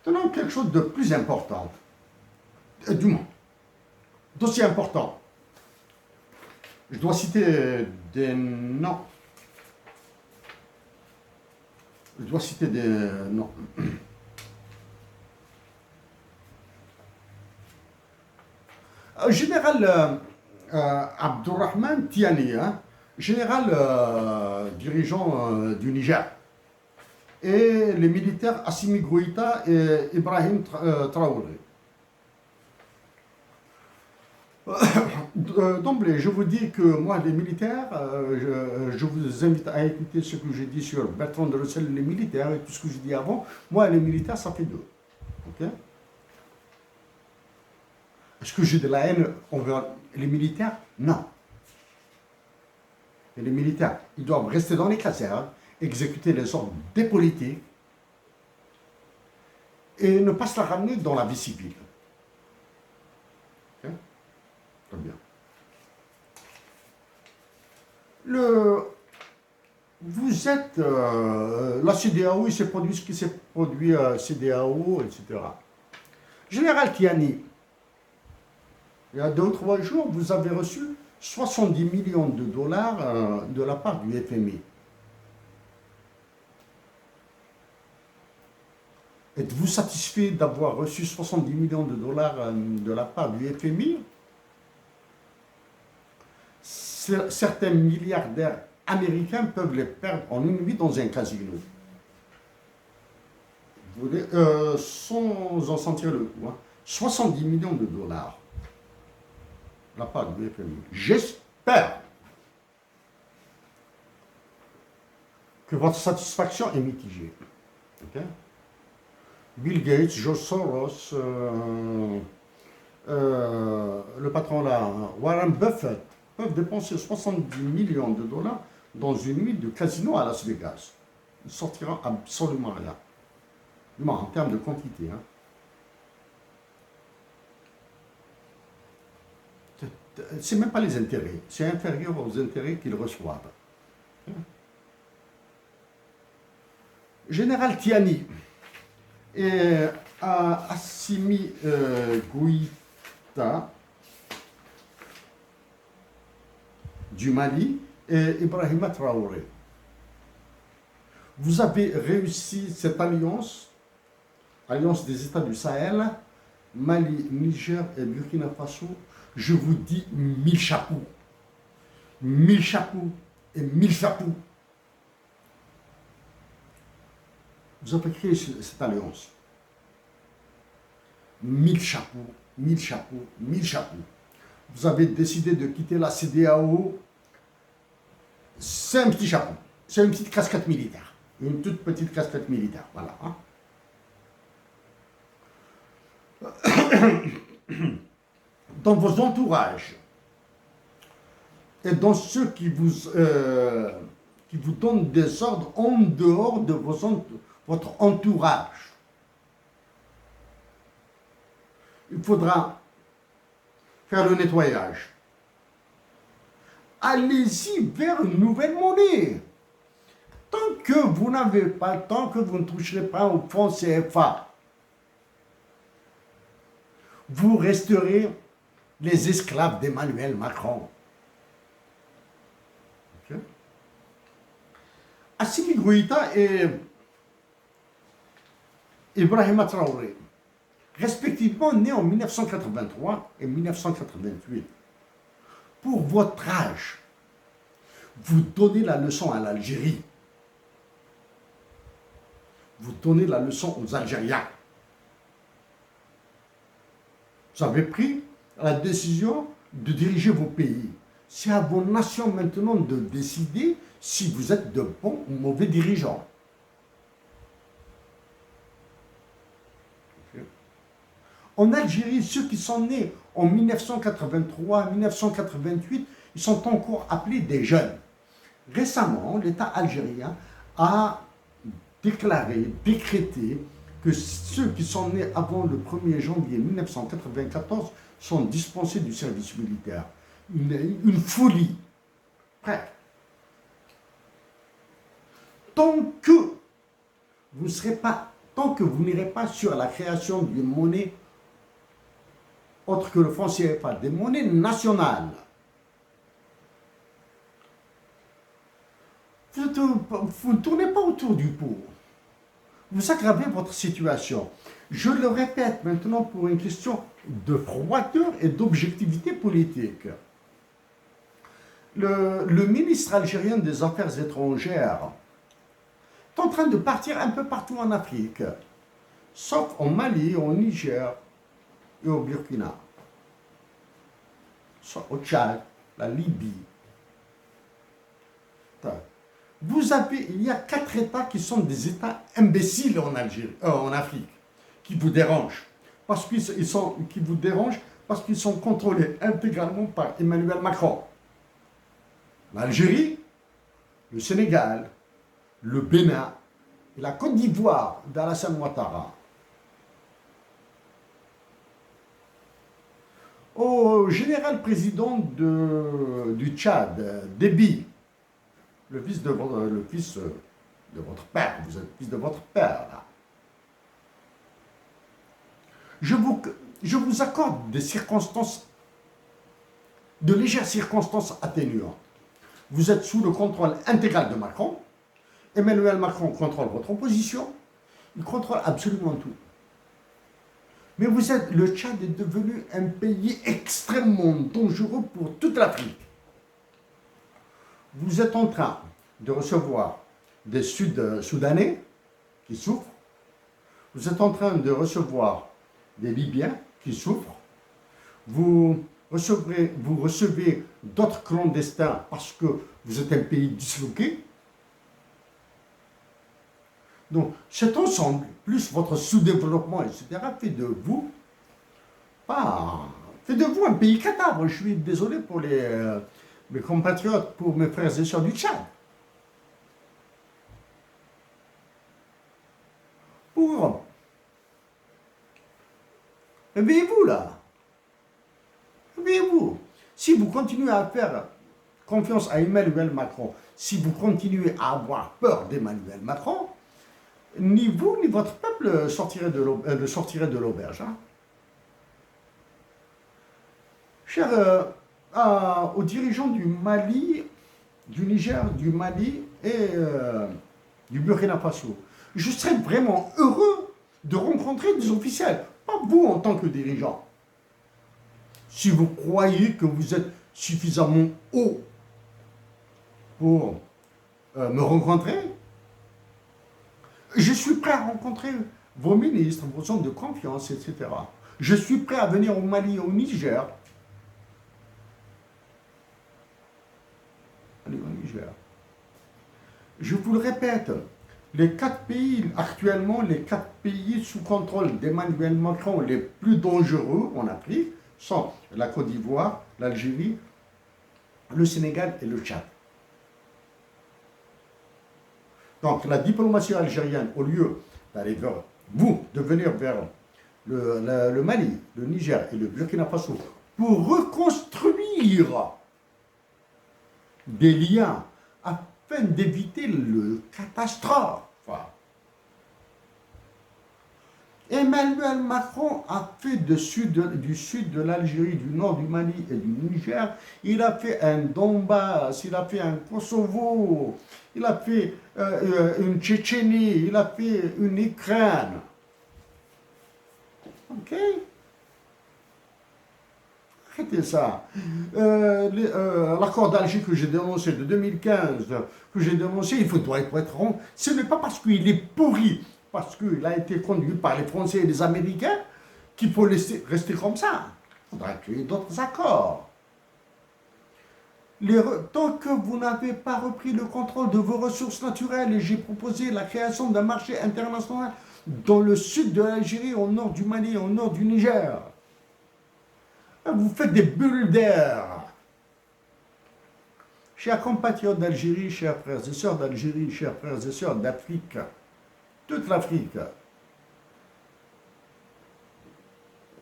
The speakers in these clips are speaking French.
Maintenant, quelque chose de plus important, du moins, d'aussi important. Je dois citer des noms. Je dois citer des noms. Général Abdurrahman Tiani, hein, général dirigeant du Niger, et les militaires Assimi Goïta et Ibrahim Traoré. D'emblée, je vous dis que moi, les militaires, je vous invite à écouter ce que j'ai dit sur Bertrand de Russell, les militaires, et tout ce que j'ai dit avant. Moi, les militaires, ça fait deux. Okay. Est-ce que j'ai de la haine envers les militaires? Non. Et les militaires, ils doivent rester dans les casernes, exécuter les ordres des politiques et ne pas se la ramener dans la vie civile. Okay. Très bien. Vous êtes la CEDEAO, il s'est produit ce qui s'est produit à CEDEAO, etc. Général Tiani, il y a 2 ou 3 jours, vous avez reçu 70 millions de dollars de la part du FMI. Êtes-vous satisfait d'avoir reçu 70 millions de dollars de la part du FMI? Certains milliardaires américains peuvent les perdre en une nuit dans un casino. Sans en sentir le coup. Hein. 70 millions de dollars de la part du FMI. J'espère que votre satisfaction est mitigée. Okay? Bill Gates, George Soros, le patron là, Warren Buffett, peuvent dépenser 70 millions de dollars dans une nuit de casino à Las Vegas. Il ne sortira absolument rien. Du moins, en termes de quantité. Hein. Ce n'est même pas les intérêts. C'est inférieur aux intérêts qu'ils reçoivent. Général Tiani et Assimi Goïta du Mali et Ibrahima Traoré. Vous avez réussi cette alliance des États du Sahel, Mali, Niger et Burkina Faso. Je vous dis 1000 chapeaux. 1000 chapeaux et 1000 chapeaux. Vous avez créé cette alliance. 1000 chapeaux, 1000 chapeaux, 1000 chapeaux. Vous avez décidé de quitter la CEDEAO. C'est un petit chapeau. C'est une petite casquette militaire. Une toute petite casquette militaire. Voilà. Hein. Dans vos entourages et dans ceux qui vous donnent des ordres en dehors de votre entourage, il faudra faire le nettoyage. Allez-y vers une nouvelle monnaie. Tant que vous n'avez pas, tant que vous ne toucherez pas au franc CFA, vous resterez les esclaves d'Emmanuel Macron. Okay. Assimi Goïta et Ibrahima Traoré, respectivement nés en 1983 et 1988. Pour votre âge, vous donnez la leçon à l'Algérie. Vous donnez la leçon aux Algériens. Vous avez pris la décision de diriger vos pays. C'est à vos nations maintenant de décider si vous êtes de bons ou mauvais dirigeants. En Algérie, ceux qui sont nés en 1983, 1988, ils sont encore appelés des jeunes. Récemment, l'État algérien a décrété que ceux qui sont nés avant le 1er janvier 1994 sont dispensés du service militaire. Une folie. Bref. Tant tant que vous n'irez pas sur la création d'une monnaie autre que le franc CFA, des monnaies nationales, vous ne tournez pas autour du pot. Vous aggravez votre situation. Je le répète maintenant pour une question de froideur et d'objectivité politique. Le ministre algérien des Affaires étrangères est en train de partir un peu partout en Afrique, sauf au Mali, au Niger et au Burkina, soit au Tchad, la Libye. Il y a 4 États qui sont des États imbéciles en Algérie, en Afrique, qui vous dérangent, parce qu'ils sont contrôlés intégralement par Emmanuel Macron. L'Algérie, le Sénégal, le Bénin et la Côte d'Ivoire d'Alassane Ouattara. Au général président du Tchad, Déby, le fils de votre père, vous êtes le fils de votre père, là. Je vous accorde des circonstances, de légères circonstances atténuantes. Vous êtes sous le contrôle intégral de Macron. Emmanuel Macron contrôle votre opposition. Il contrôle absolument tout. Mais le Tchad est devenu un pays extrêmement dangereux pour toute l'Afrique. Vous êtes en train de recevoir des Sud-Soudanais qui souffrent. Vous êtes en train de recevoir des Libyens qui souffrent. Vous recevez d'autres clandestins parce que vous êtes un pays disloqué. Donc, cet ensemble, plus votre sous-développement, etc., fait de vous un pays cadabre. Je suis désolé pour mes compatriotes, pour mes frères et sœurs du Tchad. Réveillez-vous là. Réveillez-vous. Si vous continuez à faire confiance à Emmanuel Macron, si vous continuez à avoir peur d'Emmanuel Macron, ni vous ni votre peuple sortirez de l'auberge. Hein. Chers aux dirigeants du Mali, du Niger, du Mali et du Burkina Faso, je serais vraiment heureux de rencontrer des officiels, pas vous en tant que dirigeant. Si vous croyez que vous êtes suffisamment haut pour me rencontrer, je suis prêt à rencontrer vos ministres, vos hommes de confiance, etc. Je suis prêt à venir au Mali et au Niger. Je vous le répète, les 4 pays, actuellement, les 4 pays sous contrôle d'Emmanuel Macron les plus dangereux en Afrique sont la Côte d'Ivoire, l'Algérie, le Sénégal et le Tchad. Donc la diplomatie algérienne, au lieu d'aller vers vous, de venir vers le Mali, le Niger et le Burkina Faso pour reconstruire des liens afin d'éviter le catastrophe. Emmanuel Macron a fait du sud de l'Algérie, du nord du Mali et du Niger, il a fait un Donbass, il a fait un Kosovo, il a fait une Tchétchénie, il a fait une Ukraine. Ok? Arrêtez ça. L'accord d'Alger que j'ai dénoncé de 2015, il doit être rond. Ce n'est pas parce qu'il est pourri, parce qu'il a été conduit par les Français et les Américains, qu'il faut rester comme ça. Il faudra qu'il y ait d'autres accords. Tant que vous n'avez pas repris le contrôle de vos ressources naturelles, et j'ai proposé la création d'un marché international dans le sud de l'Algérie, au nord du Mali, au nord du Niger, vous faites des bulles d'air. Chers compatriotes d'Algérie, chers frères et sœurs d'Algérie, chers frères et sœurs d'Afrique, toute l'Afrique,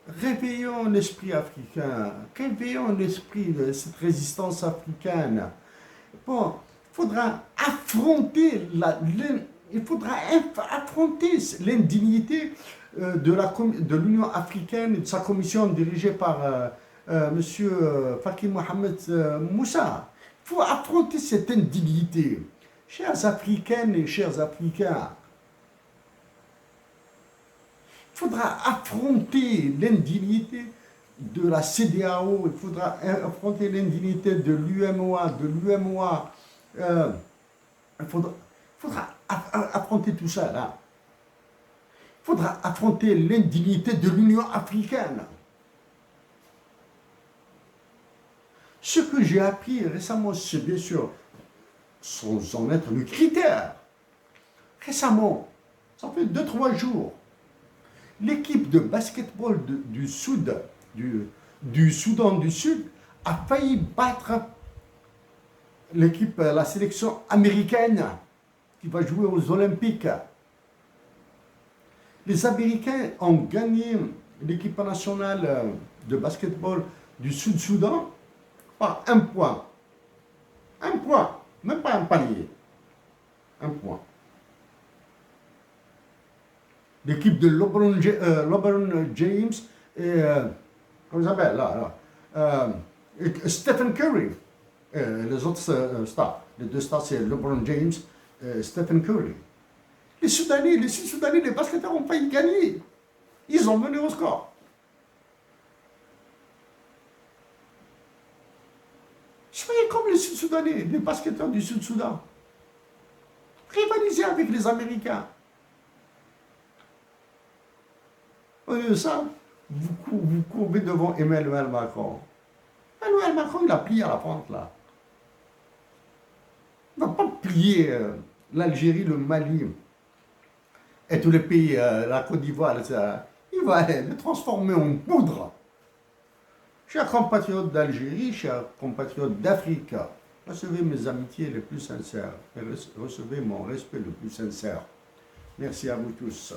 réveillons l'esprit africain, réveillons l'esprit de cette résistance africaine. Bon, il faudra affronter il faudra affronter l'indignité de l'Union africaine et de sa commission dirigée par M. Faki Mohamed Moussa. Il faut affronter cette indignité. Chers Africaines et chers Africains, il faudra affronter l'indignité de la CEDEAO, il faudra affronter l'indignité de l'UMOA, il faudra affronter tout ça là. Il faudra affronter l'indignité de l'Union africaine. Ce que j'ai appris récemment, c'est bien sûr, sans en être le critère. Récemment, ça fait 2-3 jours, l'équipe de basketball du Soudan du Sud a failli battre la sélection américaine qui va jouer aux Olympiques. Les Américains ont gagné l'équipe nationale de basketball du Sud-Soudan par 1 point. 1 point, même pas un panier. 1 point. L'équipe de LeBron James et, comment ça s'appelle là, Stephen Curry. Les autres stars. Les 2 stars, c'est LeBron James et Stephen Curry. Les Sud-Soudanais, les basketteurs ont failli gagner. Ils ont mené au score. Je voyais comme les Sud-Soudanais, les basketteurs du Sud-Soudan, rivaliser avec les Américains. Au lieu de ça, vous courbez devant Emmanuel Macron. Emmanuel Macron, il a plié à la pente, là. Il ne va pas plier l'Algérie, le Mali et tous les pays, la Côte d'Ivoire, etc. Il va les transformer en poudre. Chers compatriotes d'Algérie, chers compatriotes d'Afrique, recevez mes amitiés les plus sincères et recevez mon respect le plus sincère. Merci à vous tous.